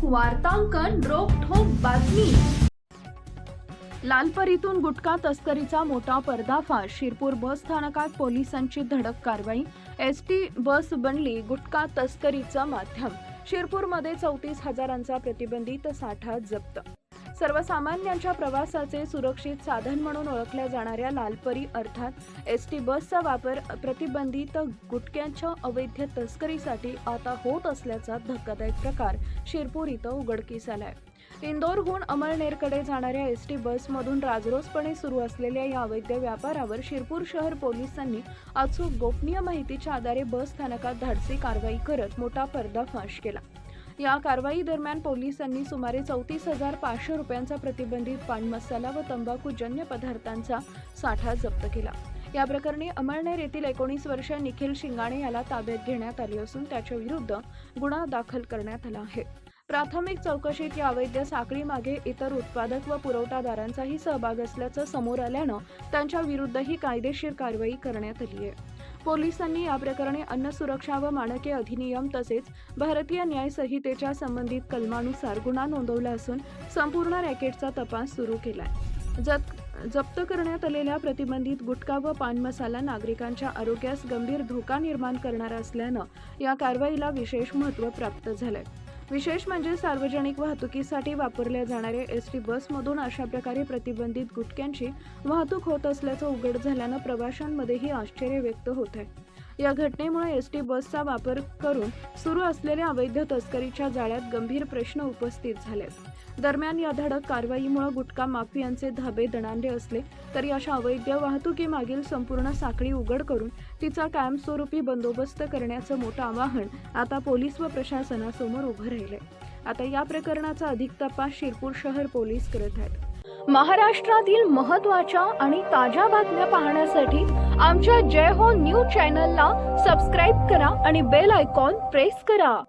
वार्तांकन रोखठोक बातमी। लालपरीतून गुटखा तस्करीचा मोठा पर्दाफाश। शिरपूर बस स्थानकात पोलिसांची धडक कारवाई। एसटी बस बनली गुटखा तस्करीचं माध्यम। शिरपूरमध्ये 34,000चा प्रतिबंधित साठा जप्त। सर्वसामान्यांच्या प्रवासाचे सुरक्षित साधन म्हणून ओळखल्या जाणाऱ्या लालपरी अर्थात एसटी बसचा वापर प्रतिबंधित गुटख्याच्या अवैध तस्करीसाठी आता होत असल्याचा धक्कादायक प्रकार शिरपूर इथं उघडकीस आलाय। इंदोरहून अमळनेरकडे जाणाऱ्या एसटी बसमधून राजरोसपणे सुरू असलेल्या या अवैध व्यापारावर शिरपूर शहर पोलिसांनी अचूक गोपनीय माहितीच्या आधारे बस स्थानकात धाडसी कारवाई करत मोठा पर्दाफाश केला। या कारवाई दरम्यान पोलिसांनी सुमारे 34,500 रुपयांचा प्रतिबंधित पान मसाला व तंबाखूजन्य पदार्थांचा साठा जप्त केला। या प्रकरणी अमळनेर येथील 19 वर्षीय निखिल शिंगाणे याला ताब्यात घेण्यात आले असून त्याच्या विरुद्ध गुन्हा दाखल करण्यात आला आहे। प्राथमिक चौकशीत या अवैध साखळी मागे इतर उत्पादक व पुरवठादारांचाही सहभाग असल्याचं समोर आल्यानं त्यांच्या विरुद्धही कायदेशीर कारवाई करण्यात आली आहे। पोलिसांनी या प्रकरणी अन्न सुरक्षा व मानके अधिनियम तसेच भारतीय न्याय संहितेच्या संबंधित कलमानुसार गुन्हा नोंदवला असून संपूर्ण रॅकेटचा तपास सुरू केलाय। जप्त करण्यात आलेल्या प्रतिबंधित गुटखा व पान मसाला नागरिकांच्या आरोग्यास गंभीर धोका निर्माण करणारा असल्यानं या कारवाईला विशेष महत्त्व प्राप्त झालंय। विशेष म्हणजे सार्वजनिक वाहतुकीसाठी वापरल्या जाणाऱ्या एसटी बसमधून अशा प्रकारे प्रतिबंधित गुटख्यांची वाहतूक होत असल्याचं उघड झाल्यानं प्रवाशांमध्येही आश्चर्य व्यक्त होत आहे। या घटनेमुळे एसटी बसचा वापर करून सुरू असलेल्या अवैध तस्करीच्या जाळ्यात गंभीर प्रश्न उपस्थित झाले। दरम्यान या धडक कारवाईमुळे गुटखा माफियांचे धाबे दणाणले असले तरी अशा अवैध वाहतुकीमागील संपूर्ण साखळी उघड करून तिचा कायमस्वरूपी बंदोबस्त करण्याचं मोठं आवाहन आता पोलीस व प्रशासनासमोर उभं राहिलंय। आता या प्रकरणाचा अधिक तपास शिरपूर शहर पोलीस करत आहेत। महाराष्ट्रातील महत्त्वाच्या आणि ताज्या बातम्या पाहण्यासाठी आमच्या जय हो न्यूज चॅनलला सबस्क्राईब करा आणि बेल आयकॉन प्रेस करा।